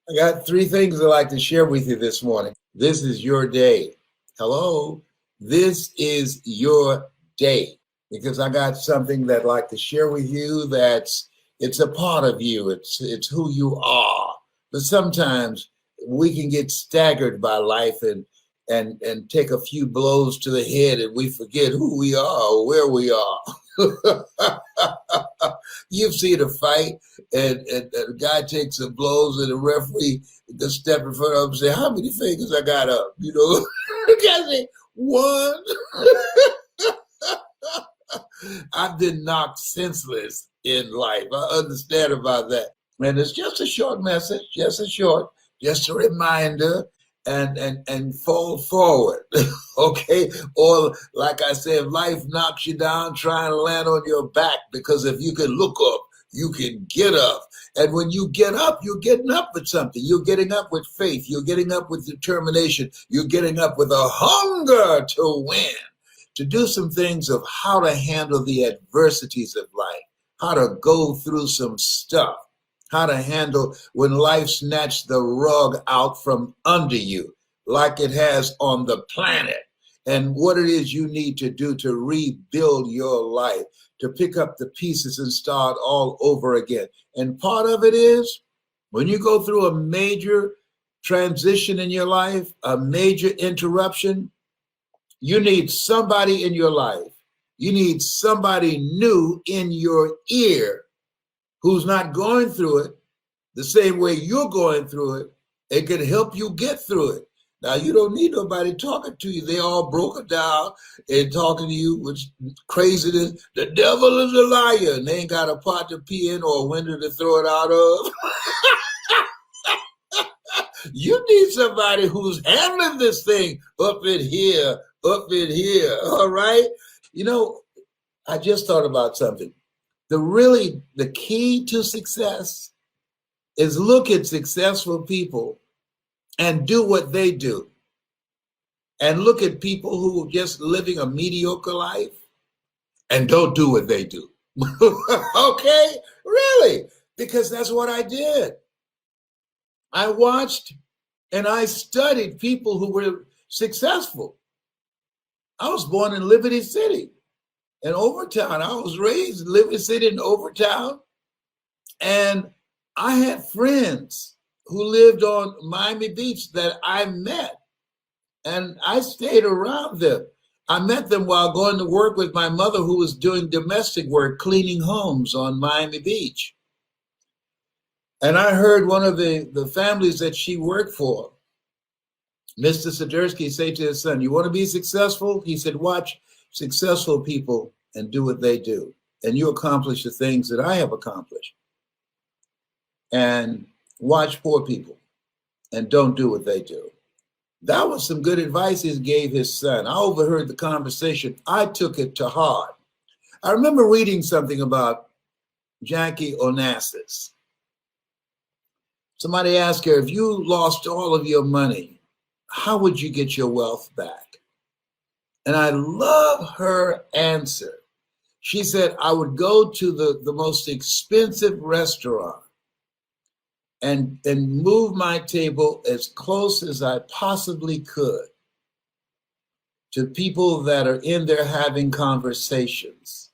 I got three things I'd like to share with you this morning. This is your day. Hello. This is your day because I got something that I'd like to share with you it's a part of you. It's who you are. But sometimes we can get staggered by life and take a few blows to the head and we forget who we are or where we are. You've seen a fight and a guy takes some blows and the referee just step in front of him and say, how many fingers I got up? You know, the guy say, one. I've been knocked senseless in life. I understand about that. And it's just a short message, just a reminder and fall forward. Okay. Or like I said, if life knocks you down, try and land on your back, because if you can look up, you can get up. And when you get up, you're getting up with something. You're getting up with faith. You're getting up with determination. You're getting up with a hunger to win, to do some things of how to handle the adversities of life, how to go through some stuff, how to handle when life snatched the rug out from under you like it has on the planet, and what it is you need to do to rebuild your life, to pick up the pieces and start all over again. And part of it is when you go through a major transition in your life, a major interruption, you need somebody in your life. You need somebody new in your ear who's not going through it the same way you're going through it. It can help you get through it. Now, you don't need nobody talking to you. They all broken down and talking to you with craziness. The devil is a liar, and they ain't got a pot to pee in or a window to throw it out of. You need somebody who's handling this thing up in here, all right? You know, I just thought about something. The key to success is look at successful people and do what they do. And look at people who are just living a mediocre life and don't do what they do. Okay? Really? Because that's what I did. I watched and I studied people who were successful. I was born in Liberty City in Overtown. I was raised in Liberty City in Overtown. And I had friends who lived on Miami Beach that I met, and I stayed around them. I met them while going to work with my mother, who was doing domestic work, cleaning homes on Miami Beach. And I heard one of the families that she worked for, Mr. Sidersky, say to his son, you want to be successful? He said, watch successful people and do what they do, and you accomplish the things that I have accomplished. And watch poor people and don't do what they do. That was some good advice he gave his son. I overheard the conversation. I took it to heart. I remember reading something about Jackie Onassis. Somebody asked her, if you lost all of your money, how would you get your wealth back? And I love her answer. She said, I would go to the most expensive restaurant and move my table as close as I possibly could to people that are in there having conversations,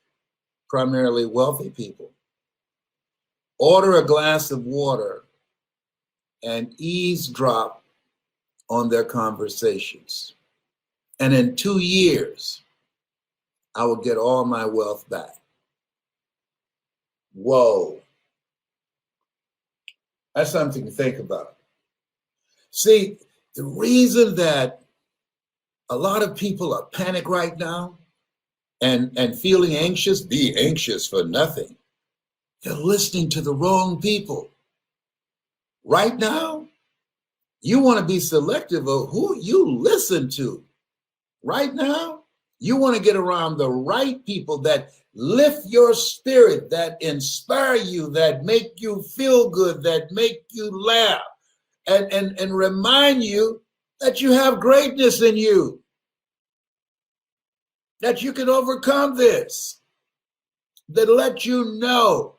primarily wealthy people. Order a glass of water and eavesdrop on their conversations. And in 2 years, I will get all my wealth back. Whoa. That's something to think about. See, the reason that a lot of people are panicked right now and feeling anxious, be anxious for nothing. They're listening to the wrong people. Right now, you want to be selective of who you listen to. Right now, you want to get around the right people that lift your spirit, that inspire you, that make you feel good, that make you laugh, and remind you that you have greatness in you, that you can overcome this, that let you know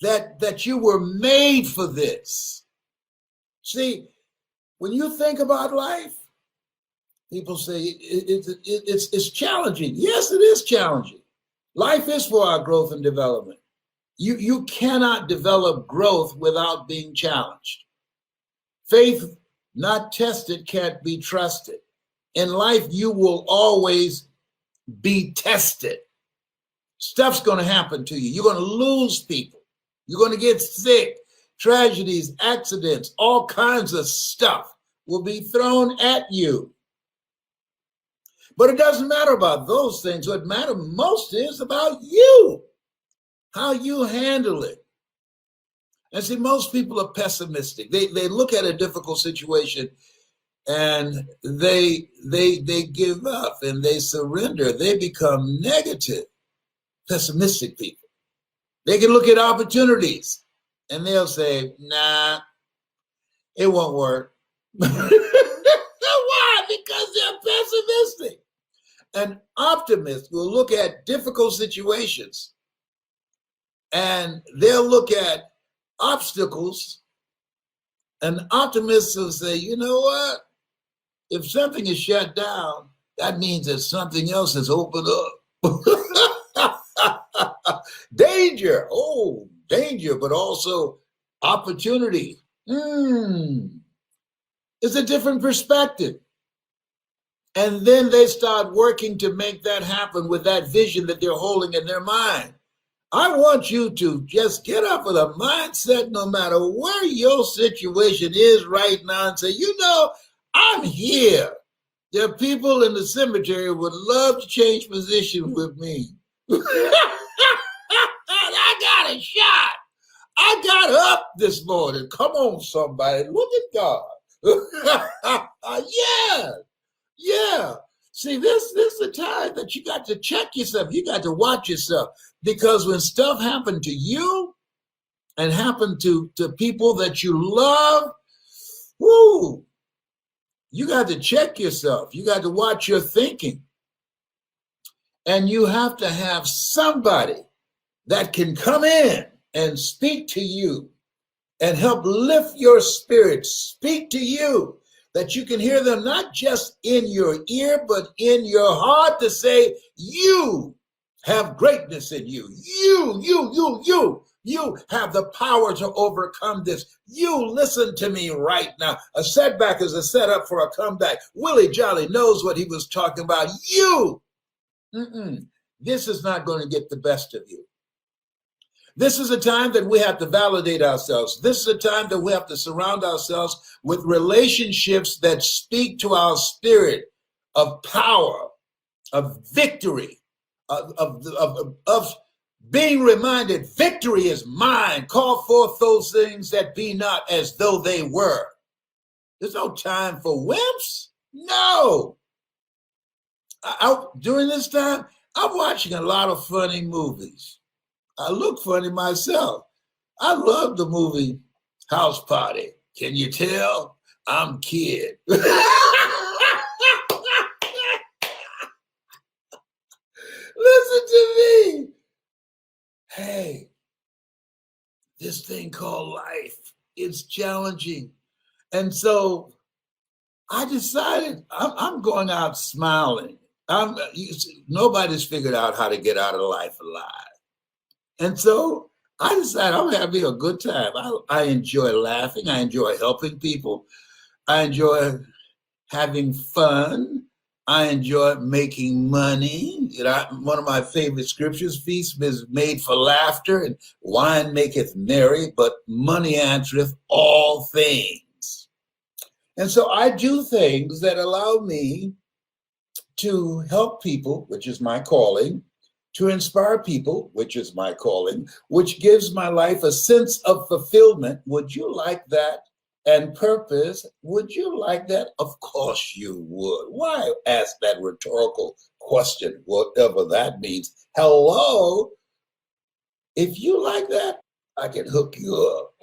that you were made for this. See, when you think about life, people say it's challenging. Yes, it is challenging. Life is for our growth and development. You cannot develop growth without being challenged. Faith not tested can't be trusted. In life, you will always be tested. Stuff's going to happen to you. You're going to lose people. You're going to get sick. Tragedies, accidents, all kinds of stuff will be thrown at you. But it doesn't matter about those things. What matters most is about you, how you handle it. And see, most people are pessimistic. They look at a difficult situation and they give up and they surrender. They become negative, pessimistic people. They can look at opportunities and they'll say, nah, it won't work. Why? Because they're pessimistic. An optimist will look at difficult situations and they'll look at obstacles. An optimist will say, you know what? If something is shut down, that means that something else has opened up. Danger. Oh, danger, but also opportunity. It's a different perspective. And then they start working to make that happen with that vision that they're holding in their mind. I want you to just get up with a mindset, no matter where your situation is right now, and say, you know, I'm here. There are people in the cemetery who would love to change position with me. I got a shot. I got up this morning. Come on, somebody. Look at God. Yeah. See, this is the time that you got to check yourself. You got to watch yourself. Because when stuff happened to you and happened to people that you love, whoo, you got to check yourself. You got to watch your thinking. And you have to have somebody that can come in and speak to you and help lift your spirit, speak to you, that you can hear them not just in your ear, but in your heart to say, you have greatness in you. You have the power to overcome this. You listen to me right now. A setback is a setup for a comeback. Willie Jolly knows what he was talking about. This is not going to get the best of you. This is a time that we have to validate ourselves. This is a time that we have to surround ourselves with relationships that speak to our spirit of power, of victory, of being reminded, victory is mine. Call forth those things that be not as though they were. There's no time for wimps. No. During this time, I'm watching a lot of funny movies. I look funny myself. I love the movie House Party. Can you tell? I'm Kid. Listen to me. Hey, this thing called life, it's challenging. And so I decided I'm going out smiling. Nobody's figured out how to get out of life alive. And so I decided I'm having a good time. I enjoy laughing. I enjoy helping people. I enjoy having fun. I enjoy making money. One of my favorite scriptures, feast is made for laughter and wine maketh merry, but money answereth all things. And so I do things that allow me to help people, which is my calling, to inspire people, which is my calling, which gives my life a sense of fulfillment. Would you like that? And purpose, would you like that? Of course you would. Why ask that rhetorical question, whatever that means? Hello? If you like that, I can hook you up.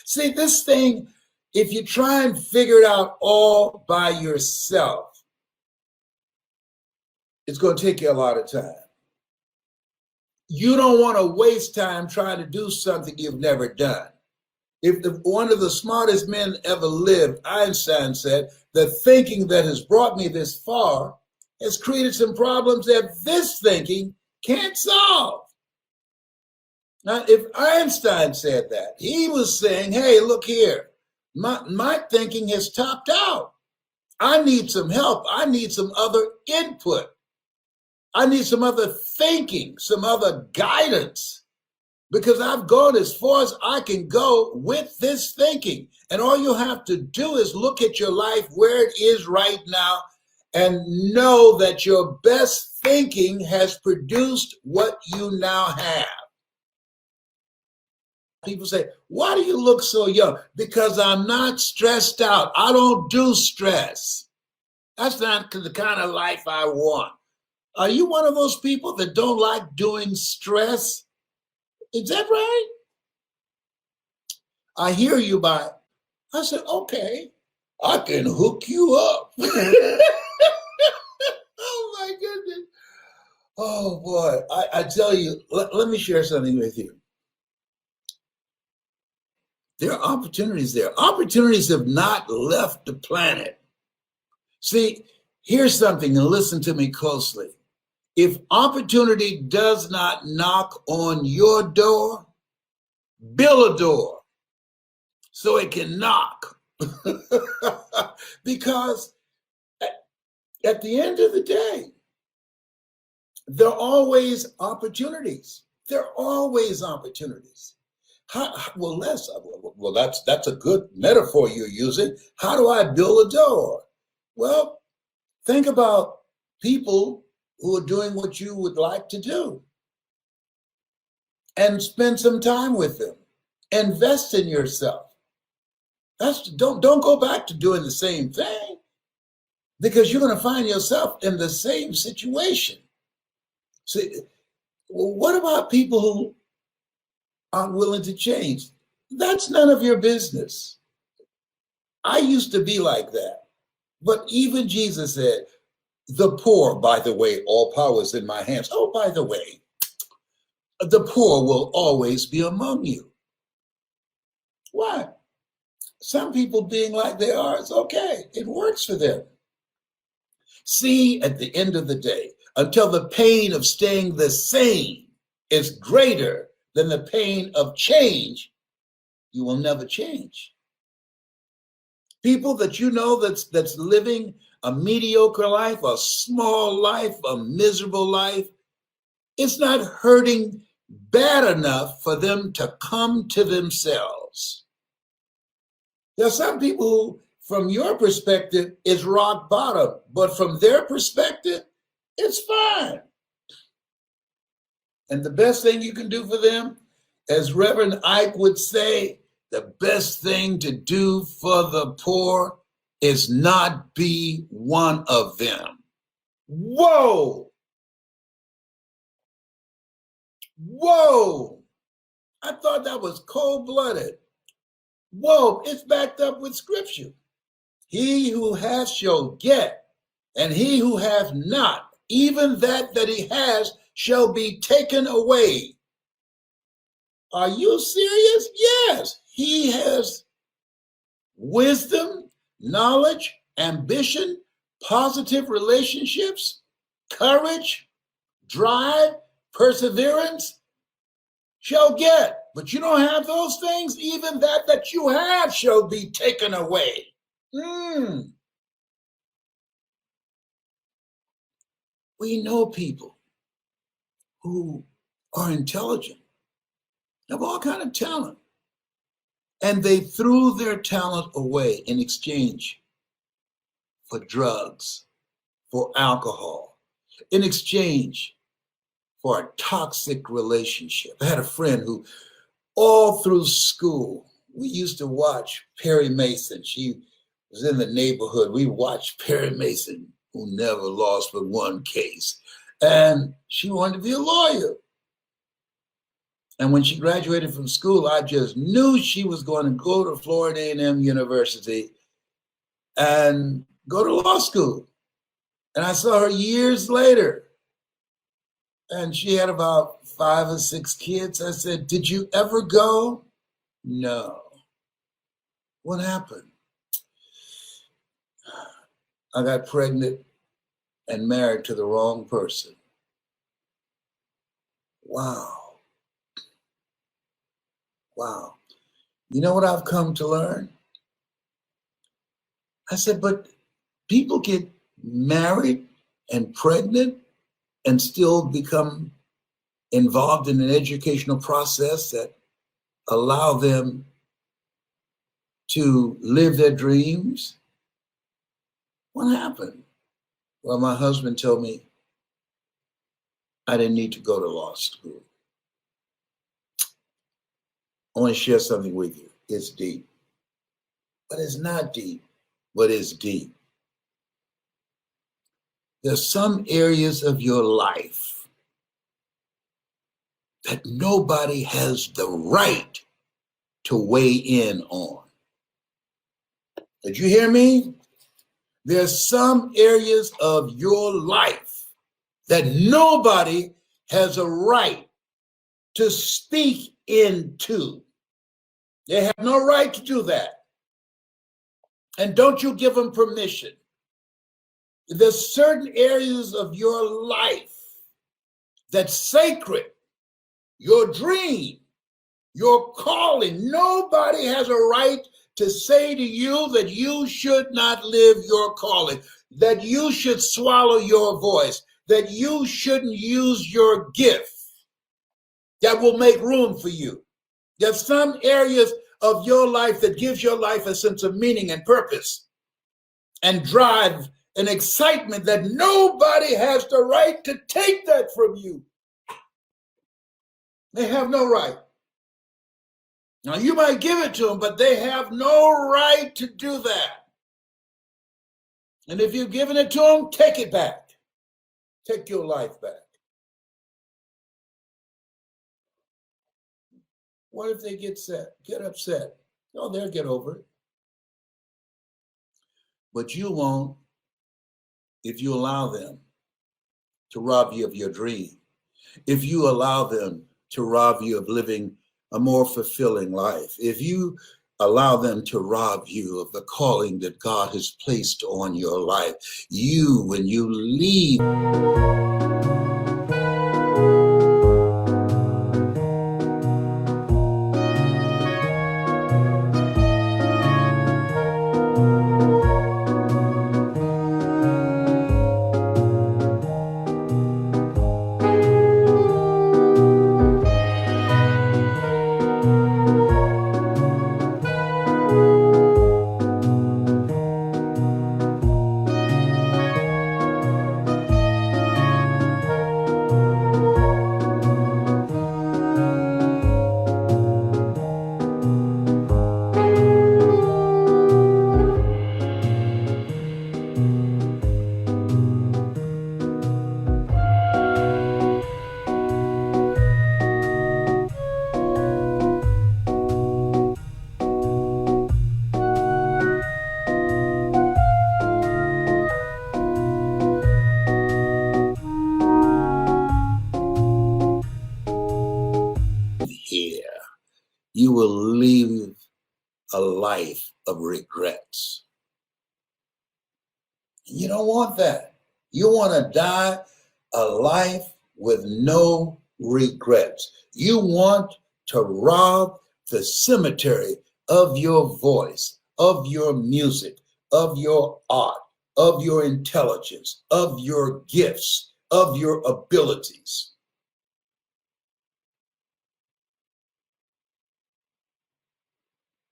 See, this thing, if you try and figure it out all by yourself, it's going to take you a lot of time. You don't want to waste time trying to do something you've never done. If one of the smartest men ever lived, Einstein said, the thinking that has brought me this far has created some problems that this thinking can't solve. Now, if Einstein said that, he was saying, hey, look here, my thinking has topped out. I need some help. I need some other input. I need some other thinking, some other guidance, because I've gone as far as I can go with this thinking. And all you have to do is look at your life where it is right now and know that your best thinking has produced what you now have. People say, why do you look so young? Because I'm not stressed out. I don't do stress. That's not the kind of life I want. Are you one of those people that don't like doing stress? Is that right? I hear you by, I said, okay, I can hook you up. Oh my goodness. Oh boy, I tell you, let me share something with you. There are opportunities there. Opportunities have not left the planet. See, here's something, and listen to me closely. If opportunity does not knock on your door, build a door so it can knock. Because at the end of the day, there are always opportunities. There are always opportunities. That's a good metaphor you're using. How do I build a door? Well, think about people who are doing what you would like to do and spend some time with them. Invest in yourself. Don't go back to doing the same thing, because you're going to find yourself in the same situation. See, what about people who aren't willing to change? That's none of your business. I used to be like that. But even Jesus said, the poor, by the way, all power is in my hands. Oh, by the way, the poor will always be among you. Why? Some people being like they are, it's okay. It works for them. See, at the end of the day, until the pain of staying the same is greater than the pain of change, you will never change. People that you know that's living a mediocre life, a small life, a miserable life, it's not hurting bad enough for them to come to themselves. There are some people who, from your perspective, is rock bottom, but from their perspective, it's fine. And the best thing you can do for them, as Reverend Ike would say, the best thing to do for the poor is not be one of them. Whoa! Whoa! I thought that was cold-blooded. Whoa, it's backed up with scripture. He who hath shall get, and he who hath not, even that he has, shall be taken away. Are you serious? Yes. He has wisdom, knowledge, ambition, positive relationships, courage, drive, perseverance, shall get. But you don't have those things, even that you have shall be taken away. We know people who are intelligent, have all kind of talent, and they threw their talent away in exchange for drugs, for alcohol, in exchange for a toxic relationship. I had a friend who, all through school, we used to watch Perry Mason. She was in the neighborhood. We watched Perry Mason, who never lost but one case. And she wanted to be a lawyer. And when she graduated from school, I just knew she was going to go to Florida A&M University and go to law school. And I saw her years later, and she had about 5 or 6 kids. I said, did you ever go? No. What happened? I got pregnant and married to the wrong person. Wow. Wow. You know what I've come to learn? I said, but people get married and pregnant and still become involved in an educational process that allow them to live their dreams. What happened? Well, my husband told me I didn't need to go to law school. I want to share something with you. It's deep, but it's not deep, but it's deep. There's some areas of your life that nobody has the right to weigh in on. Did you hear me? There's some areas of your life that nobody has a right to speak into. They have no right to do that. And don't you give them permission. There's certain areas of your life that's sacred, your dream, your calling. Nobody has a right to say to you that you should not live your calling, that you should swallow your voice, that you shouldn't use your gift that will make room for you. There's some areas of your life that gives your life a sense of meaning and purpose and drive and excitement that nobody has the right to take that from you. They have no right. Now, you might give it to them, but they have no right to do that. And if you've given it to them, take it back. Take your life back. What if they get upset? Oh, they'll get over it. But you won't if you allow them to rob you of your dream. If you allow them to rob you of living a more fulfilling life. If you allow them to rob you of the calling that God has placed on your life, when you leave, you will live a life of regrets. You don't want that. You want to die a life with no regrets. You want to rob the cemetery of your voice, of your music, of your art, of your intelligence, of your gifts, of your abilities.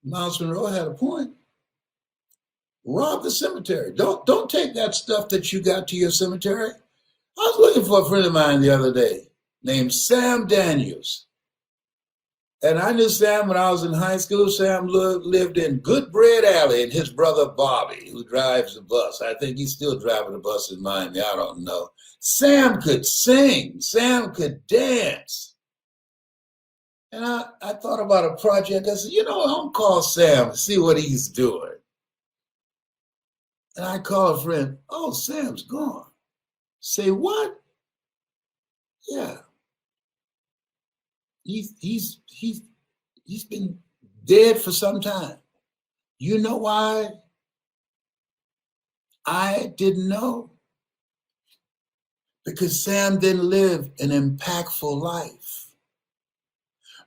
Miles Monroe had a point. Rob the cemetery. Don't take that stuff that you got to your cemetery. I was looking for a friend of mine the other day named Sam Daniels. And I knew Sam when I was in high school. Sam lived in Good Bread Alley, and his brother Bobby, who drives the bus. I think he's still driving the bus in Miami. I don't know. Sam could sing. Sam could dance. And I thought about a project. I said, I'll call Sam and see what he's doing. And I called a friend. Oh, Sam's gone. Say what? Yeah. He's been dead for some time. You know why I didn't know? Because Sam didn't live an impactful life.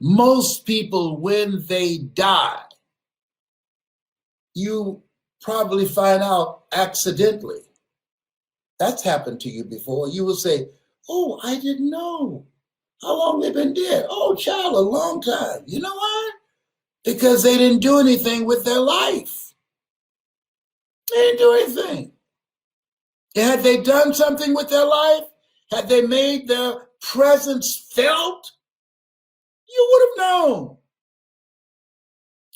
Most people, when they die, you probably find out accidentally. That's happened to you before. You will say, oh, I didn't know. How long they've been dead? Oh, child, a long time. You know why? Because they didn't do anything with their life. They didn't do anything. Had they done something with their life, had they made their presence felt, you would have known.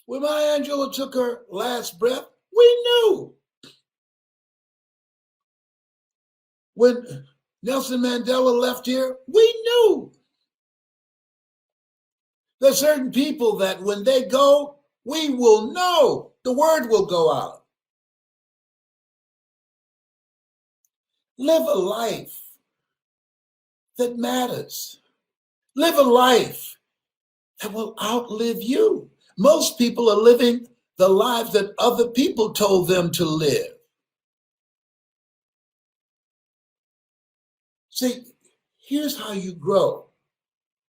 When Maya Angelou took her last breath, we knew. When Nelson Mandela left here, we knew. There's certain people that when they go, we will know. The word will go out. Live a life that matters. Live a life that will outlive you. Most people are living the lives that other people told them to live. See, here's how you grow.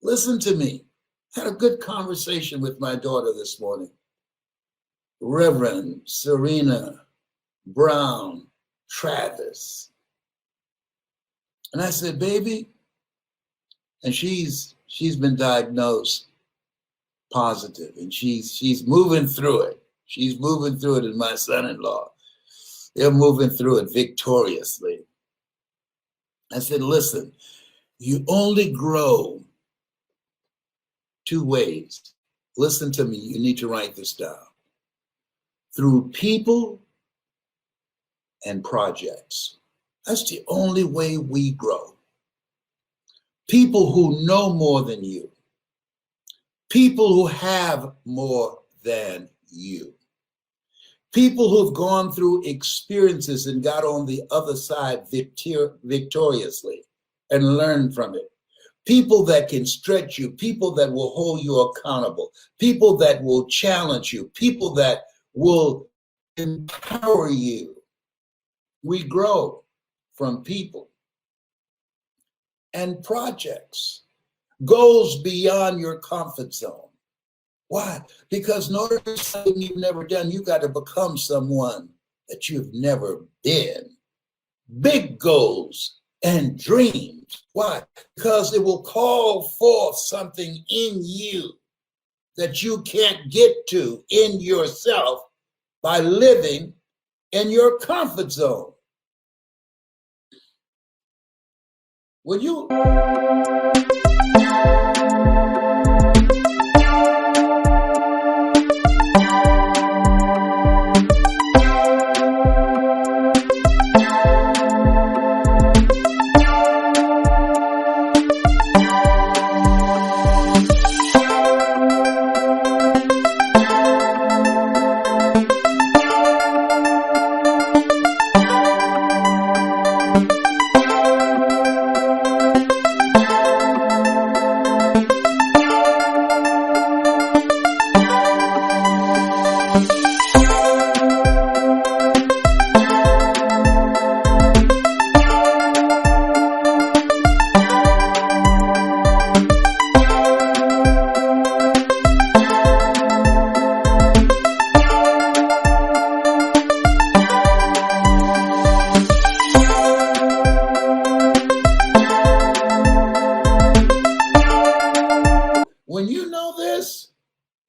Listen to me. Had a good conversation with my daughter this morning. Reverend Serena Brown Travis. And I said, baby, and she's been diagnosed positive, and she's moving through it. She's moving through it, and my son-in-law, they're moving through it victoriously. I said, listen, you only grow two ways. Listen to me, you need to write this down. Through people and projects. That's the only way we grow. People who know more than you. People who have more than you. People who've gone through experiences and got on the other side victoriously and learned from it. People that can stretch you, people that will hold you accountable, people that will challenge you, people that will empower you. We grow from people and projects, goals beyond your comfort zone. Why? Because in order to do something you've never done, you got to become someone that you've never been. Big goals and dreams. Why? Because it will call forth something in you that you can't get to in yourself by living in your comfort zone. When you know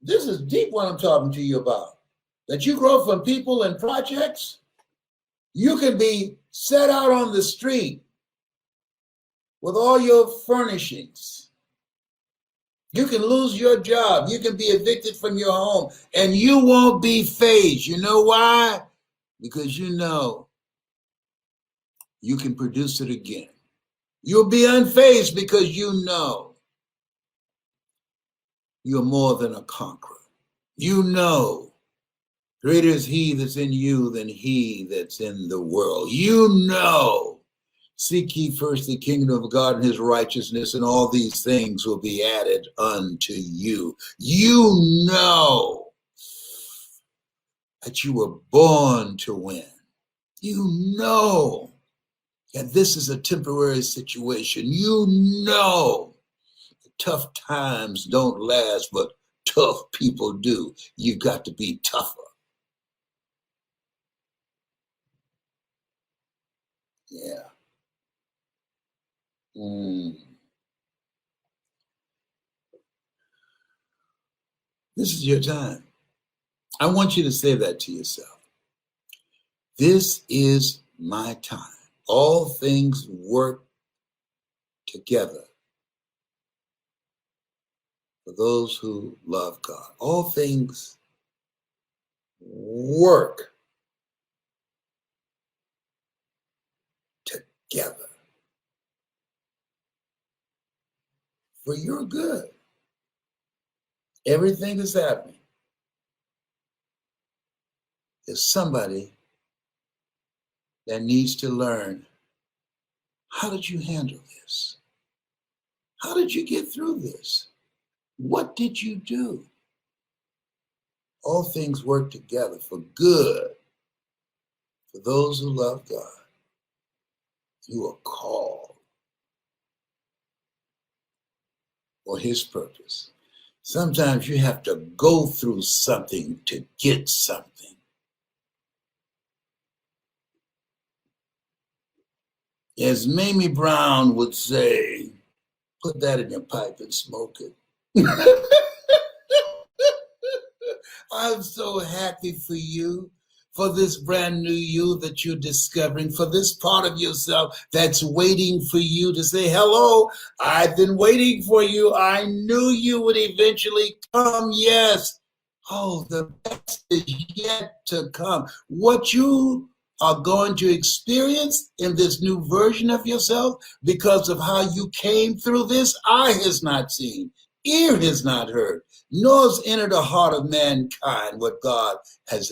this is deep what I'm talking to you about. That you grow from people and projects. You can be set out on the street with all your furnishings. You can lose your job. You can be evicted from your home and you won't be fazed. You know why? Because you know you can produce it again. You'll be unfazed because you know you're more than a conqueror. You know greater is he that's in you than he that's in the world. You know, seek ye first the kingdom of God and his righteousness, and all these things will be added unto you. You know that you were born to win. You know that this is a temporary situation. You know tough times don't last, but tough people do. You've got to be tougher. Yeah. This is your time. I want you to say that to yourself. This is my time. All things work together for those who love God. All things work together for your good. Everything that's happening, there's somebody that needs to learn, how did you handle this? How did you get through this? What did you do? All things work together for good for those who love God. You are called for his purpose. Sometimes you have to go through something to get something. As Mamie Brown would say, put that in your pipe and smoke it. I'm so happy for you, for this brand new you that you're discovering, for this part of yourself that's waiting for you to say, hello, I've been waiting for you. I knew you would eventually come. Yes. Oh, the best is yet to come. What you are going to experience in this new version of yourself because of how you came through this, eye has not seen, ear has not heard, nor has entered the heart of mankind what God has